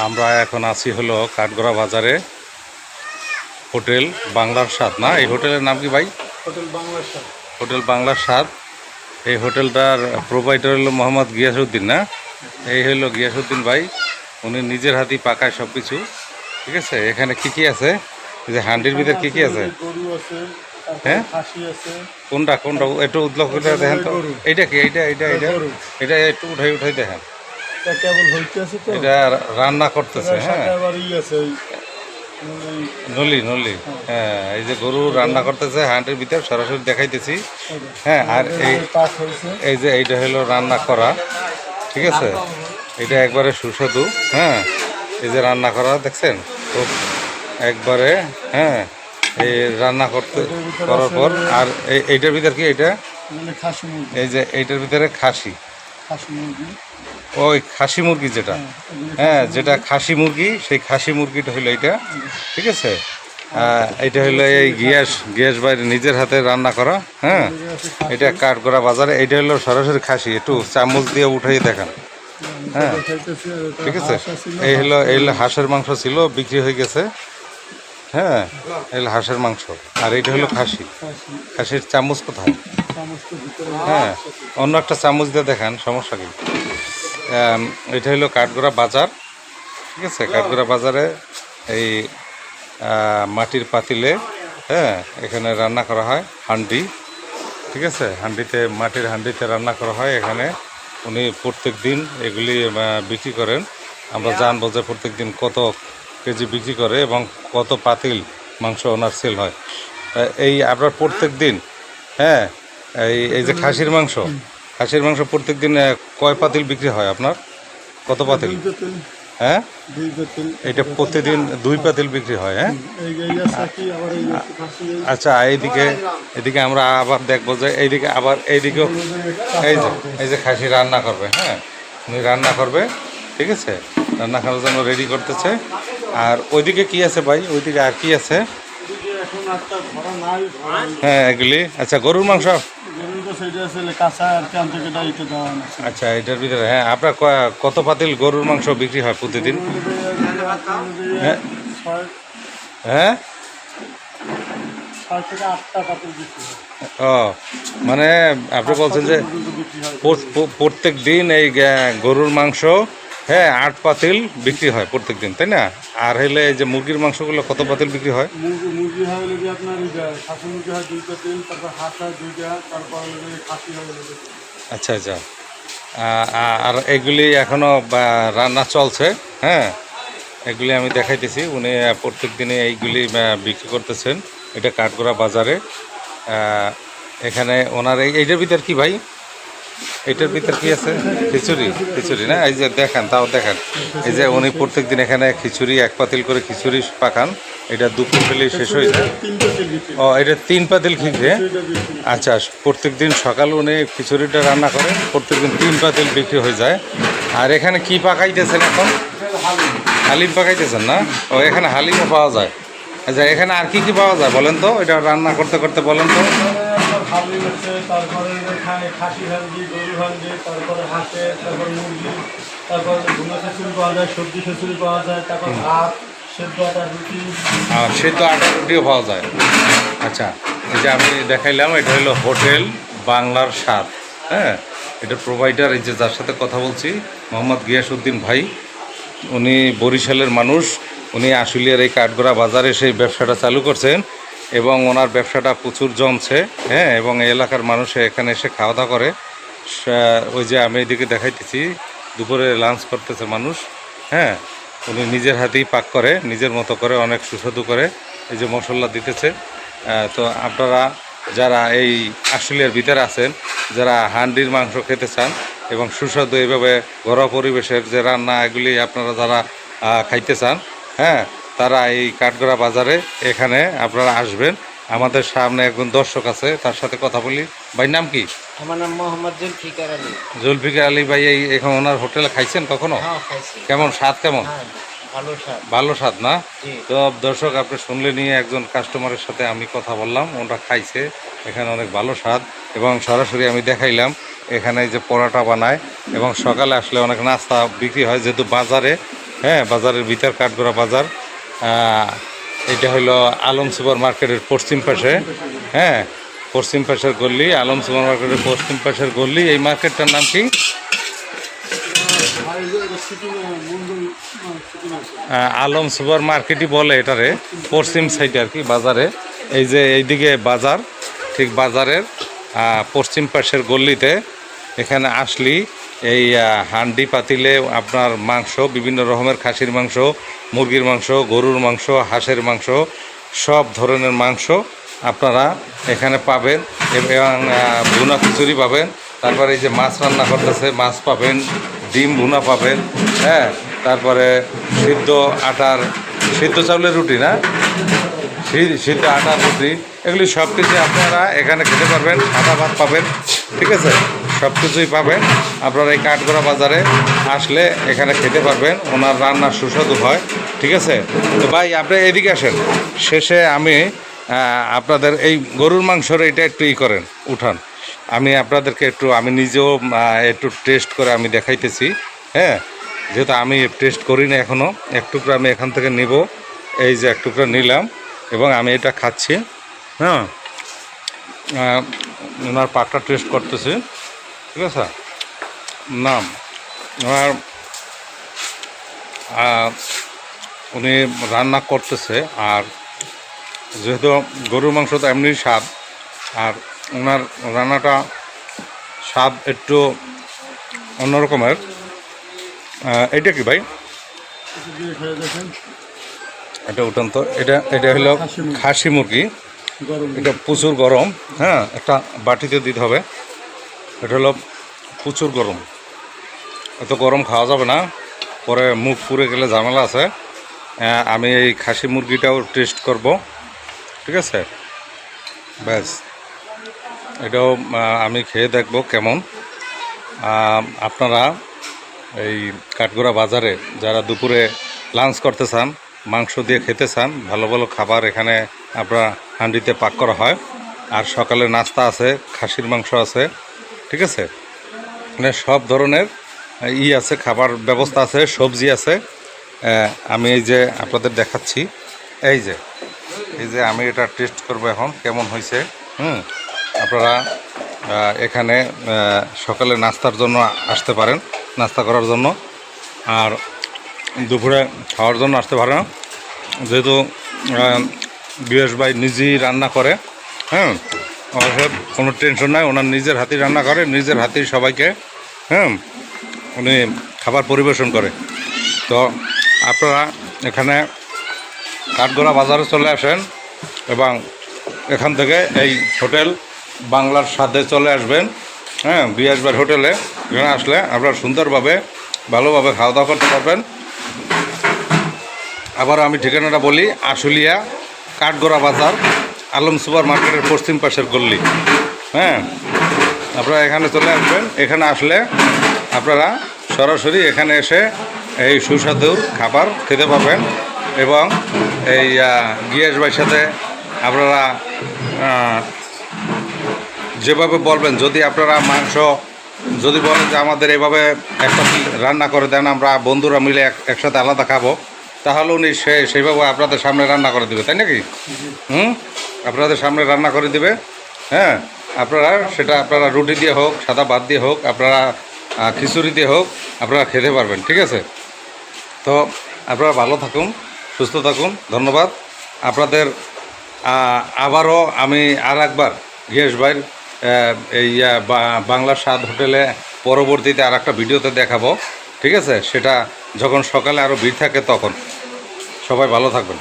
আমরা এখন আছি হলো কাঠগড়া বাজারে, হোটেল বাংলার স্বাদ। না, এই হোটেলের নাম কি ভাই? হোটেল বাংলার স্বাদ। হোটেল বাংলার স্বাদ। এই হোটেলটার প্রোভাইডার হলো মোহাম্মদ গিয়াসউদ্দিন। না, এই হলো গিয়াসউদ্দিন ভাই। উনি নিজের হাতেই পাকায় সব কিছু। ঠিক আছে, এখানে কি কি আছে? এই যে হান্ডির ভিতরে কি কি আছে? গরু আছে, হ্যাঁ, খাসি আছে। কোনটা কোনটা একটু উদ্যোগ করে দেখেন তো। এইটা কি? এইটা এইটা এইটা গরু। এটা একটু উঠাই উঠাই দেখেন। এটা কেবল হইতে আছে তো। এটা রান্না করতেছে। হ্যাঁ, আবার আছে নলি নলি। হ্যাঁ, এই যে গরু রান্না করতেছে হাঁড়ির ভিতর, সরাসরি দেখাইতেছি। হ্যাঁ, আর এই যে এইটা হলো রান্না করা। ঠিক আছে, এটা একবারে সুস্বাদু। হ্যাঁ, এই যে রান্না করা দেখছেন খুব একবারে। হ্যাঁ, এই রান্না করতে করার পর আর এইটার ভিতর কি? এটা এই যে এইটার ভিতরে খাসি, ওই খাসি মুরগি যেটা। হ্যাঁ, যেটা খাসি মুরগি, সেই খাসি মুরগিটা হলো এইটা। ঠিক আছে, এটা হলো এই গ্যাস বাইরে নিজের হাতে রান্না করা। হ্যাঁ, এটা কাঠগড়া বাজারে। এইটা হলো সরাসরি খাসি, একটু চামচ দিয়ে উঠাই দেখান। হ্যাঁ, ঠিক আছে, এই হলো হাঁসের মাংস ছিল, বিক্রি হয়ে গেছে। হ্যাঁ, এই হলো হাঁসের মাংস। আর এইটা হলো খাসি। খাসির চামচ কোথায়? হ্যাঁ, অন্য একটা চামচ দিয়ে দেখান, সমস্যা কি? এটা হলো কাঠগড়া বাজার। ঠিক আছে, কাঠগড়া বাজারে এই মাটির পাতিলে, হ্যাঁ, এখানে রান্না করা হয় হান্ডি। ঠিক আছে, হান্ডিতে, মাটির হান্ডিতে রান্না করা হয়। এখানে উনি প্রত্যেক দিন এগুলি বিক্রি করেন। আমরা জানবো যে প্রত্যেক দিন কত কেজি বিক্রি করে এবং কত পাতিল মাংস ওনার সেল হয়। এই আপনার প্রত্যেক দিন, হ্যাঁ, এই যে খাসির মাংস প্রত্যেক দিন কয় পাতিল বিক্রি হয় আপনার? কত পাতিল? হ্যাঁ, এটা প্রতিদিন 2 পাতিল বিক্রি হয়। হ্যাঁ, আচ্ছা, এদিকে আমরা আবার দেখবো যে এইদিকে আবার এইদিকেও এই যে খাসি রান্না করবে। হ্যাঁ, উনি রান্না করবে। ঠিক আছে, রান্না করার জন্য রেডি করতেছে। আর ওইদিকে কি আছে ভাই? ওইদিকে আর কি আছে? হ্যাঁ, এগুলি আচ্ছা গরুর মাংস। আচ্ছা, এটার ভিতরে। হ্যাঁ, আপনার কত পাতিল গরুর মাংস বিক্রি হয় প্রতিদিন? হ্যাঁ, হ্যাঁ, ও, মানে আপনি বলছেন যে প্রত্যেক দিন এই গরুর মাংস, হ্যাঁ, 8 পাতিল বিক্রি হয় প্রত্যেক দিন, তাই না? আর হলে এই যে মুরগির মাংসগুলো কত পাতিল বিক্রি হয়? মুরগি হয় যে আপনার খাসি মুরগি হয় 2 পাতিল, তারপর হাঁস হয় 2টা, তারপর খাসি হয়। আচ্ছা আচ্ছা, আর এগুলি এখনও রান্না চলছে। হ্যাঁ, এগুলি আমি দেখাইতেছি। উনি প্রত্যেক দিনে এইগুলি বিক্রি করতেছেন। এটা কাঠগড়া বাজারে। এখানে ওনার এইটার ভিতর কি ভাই? এইটার ভিতর কি আছে? খিচুড়ি না? এই যে দেখেন, তাও দেখেন, এই যে উনি প্রত্যেক দিন এখানে খিচুড়ি 1 পাতিল করে খিচুড়ি পাকান। এটা দুপুর হলেই শেষ হয়ে যায়। ও, এটা 3 পাতিল খিচুড়ি। আচ্ছা, প্রত্যেক দিন সকালে উনি খিচুড়িটা রান্না করেন, প্রত্যেক দিন 3 পাতিল বিক্রি হয়ে যায়। আর এখানে কি পাকাইতেছেন এখন? হালিম পাকাইতেছেন না? ও, এখানে হালিমও পাওয়া যায়। আচ্ছা, এখানে আর কি কি পাওয়া যায় বলেন তো, এটা রান্না করতে করতে বলেন তো। হালিম আছে, তারপরে খাসি হান্ডি, গরু হান্ডি, তারপরে হাঁসের, তারপর মুরগি, তারপর ভুনা খিচুড়ি পাওয়া যায়, সবজি খিচুড়ি পাওয়া যায়, তারপর ভাত, সেদ্ধ আটার রুটি। আর সেদ্ধ আটার রুটিও পাওয়া যায়। আচ্ছা, এই যে আমি দেখাইলাম, এটা হলো হোটেল বাংলার স্বাদ। হ্যাঁ, এটা প্রোভাইডার, এই যে যার সাথে কথা বলছি, মোহাম্মদ গিয়াসউদ্দিন ভাই। উনি বরিশালের মানুষ। উনি আশুলিয়ার এই কাঠগড়া বাজারে সেই ব্যবসাটা চালু করছেন এবং ওনার ব্যবসাটা প্রচুর জমছে। হ্যাঁ, এবং এই এলাকার মানুষ এখানে এসে খাওয়া দাওয়া করে। ওই যে আমি এদিকে দেখাইতেছি, দুপুরে লাঞ্চ করতেছে মানুষ। হ্যাঁ, উনি নিজের হাতেই পাক করে, নিজের মতো করে, অনেক সুস্বাদু করে। এই যে মশলা দিতেছে। তো আপনারা যারা এই আশুলিয়ার ভিতরে আছেন, যারা হান্ডির মাংস খেতে চান এবং সুস্বাদু এইভাবে ঘরোয়া পরিবেশের যে রান্না, এগুলি আপনারা যারা খাইতে চান, হ্যাঁ, তারা এই কাঠগড়া বাজারে এখানে আপনারা আসবেন। আমাদের সামনে একজন দর্শক আছে, তার সাথে কথা বলি। ভাই নাম কি? আমার নাম মোহাম্মদ জুলফিকার আলী। জুলফিকার আলী ভাই, এই এখন ওনার হোটেলে খাইছেন কখনো? হ্যাঁ, খাইছি। কেমন স্বাদ? কেমন? হ্যাঁ, ভালো স্বাদ। ভালো স্বাদ না? জি। তো দর্শক, আপনি শুনলে নিয়ে একজন কাস্টমারের সাথে আমি কথা বললাম, ওটা খাইছে, এখানে অনেক ভালো স্বাদ। এবং সরাসরি আমি দেখাইলাম এখানে যে পরোটা বানায় এবং সকালে আসলে অনেক নাস্তা বিক্রি হয়, যেহেতু বাজারে। হ্যাঁ, বাজারের ভিতর কাঠগড়া বাজার। এটা হলো আলম সুপার মার্কেটের পশ্চিম পাশে। হ্যাঁ, পশ্চিম পাশের গল্লি, আলম সুপার মার্কেটের পশ্চিম পাশের গল্লি। এই মার্কেটটার নাম কি? আলম সুপার মার্কেটই বলে এটারে, পশ্চিম সাইডে আর কি বাজারে। এই যে এইদিকে বাজার, ঠিক বাজারের পশ্চিম পাশের গল্লিতে এখানে আসলি এই হান্ডি পাতিলে আপনার মাংস, বিভিন্ন রকমের খাসির মাংস, মুরগির মাংস, গরুর মাংস, হাঁসের মাংস, সব ধরনের মাংস আপনারা এখানে পাবেন এবং ভুনা খিচুড়ি পাবেন। তারপরে এই যে মাছ রান্না করতেছে, মাছ পাবেন, ডিম ভুনা পাবেন। হ্যাঁ, তারপরে সিদ্ধ চাউলের রুটি না, সিদ্ধ আটার রুটি, এগুলি সব কিছু আপনারা এখানে খেতে পারবেন। সাদা ভাত পাবেন, ঠিক আছে, সব কিছুই পাবেন। আপনারা এই কাঠগড়া বাজারে আসলে এখানে খেতে পারবেন, ওনার রান্না সুস্বাদু হয়, ঠিক আছে। তো ভাই আপনি এদিকে আসেন, শেষে আমি আপনাদের এই গরুর মাংসর এটা একটু করেন, উঠান, আমি আপনাদেরকে আমি নিজেও একটু টেস্ট করে আমি দেখাইতেছি। হ্যাঁ, যেহেতু আমি টেস্ট করি না এখনও, এক টুকরো আমি এখান থেকে নেব। এই যে এক টুকরো নিলাম এবং আমি এটা খাচ্ছি। হ্যাঁ, ওনার পাকটা টেস্ট করতেছি, ঠিক আছে। নাম ওনার উনি রান্না করতেছে, আর যেহেতু গরুর মাংস তো এমনি স্বাদ, আর ওনার রান্নাটা স্বাদ একটু অন্যরকমের। এটা কি ভাই? এটা উঠান তো। এটা হলো খাসি মুরগি, এটা প্রচুর গরম। হ্যাঁ, একটা বাটিতে দিতে হবে। এটা হলো প্রচুর গরম, এত গরম খাওয়া যাবে না, পরে মুখ পুড়ে গেলে ঝামেলা আছে। আমি এই খাসি মুরগিটাও টেস্ট করব, ঠিক আছে। ব্যাস, এটাও আমি খেয়ে দেখব কেমন। আপনারা এই কাঠগড়া বাজারে যারা দুপুরে লাঞ্চ করতে চান, মাংস দিয়ে খেতে চান, ভালো ভালো খাবার এখানে আপনারা হান্ডিতে পাক করা হয়। আর সকালে নাস্তা আছে, খাসির মাংস আছে, ঠিক আছে। মানে সব ধরনের আছে, খাবার ব্যবস্থা আছে, সবজি আছে। আমি এই যে আপনাদের দেখাচ্ছি, এই যে আমি এটা টেস্ট করব এখন কেমন হয়েছে। আপনারা এখানে সকালে নাস্তার জন্য আসতে পারেন, নাস্তা করার জন্য, আর দুপুরে খাওয়ার জন্য আসতে পারেন। যেহেতু গৃহস ভাই নিজেই রান্না করে, হ্যাঁ, অবশ্য কোনো টেনশন নাই, ওনার নিজের হাতেই রান্না করে, নিজের হাতেই সবাইকে উনি খাবার পরিবেশন করে। তো আপনারা এখানে কাঠগড়া বাজারে চলে আসেন এবং এখান থেকে এই হোটেল বাংলার স্বাদে চলে আসবেন। হ্যাঁ, গৃহস ভাই হোটেলে এখানে আসলে আপনারা সুন্দরভাবে ভালোভাবে খাওয়া দাওয়া করতে পারবেন। আবার আমি ঠিকানাটা বলি, আশুলিয়া কাঠগড়া বাজার, আলম সুপার মার্কেটের পশ্চিম পাশের গল্লি। হ্যাঁ, আপনারা এখানে চলে আসবেন। এখানে আসলে আপনারা সরাসরি এখানে এসে এই সুস্বাদু খাবার খেতে পাবেন এবং এই গৃহস ভাইয়ের সাথে আপনারা যেভাবে বলবেন, যদি আপনারা মাংস যদি বলেন যে আমাদের এভাবে একটা রান্না করে দেন, আমরা বন্ধুরা মিলে একসাথে আলাদা খাবো, তাহলে উনি সেইভাবে আপনাদের সামনে রান্না করে দেবে, তাই নাকি? আপনাদের সামনে রান্না করে দিবে। হ্যাঁ, আপনারা রুটি দিয়ে হোক, সাদা ভাত দিয়ে হোক, আপনারা খিচুড়ি দিয়ে হোক, আপনারা খেতে পারবেন, ঠিক আছে। তো আপনারা ভালো থাকুন, সুস্থ থাকুন, ধন্যবাদ আপনাদের। আবারও আমি আর একবার গৃহস ভাইয়ের এই বাংলার স্বাদ হোটেলে পরবর্তীতে আর একটা ভিডিওতে দেখাবো, ঠিক আছে। সেটা যখন সকালে আরও ভিড় থাকে তখন। সবাই ভালো থাকবেন।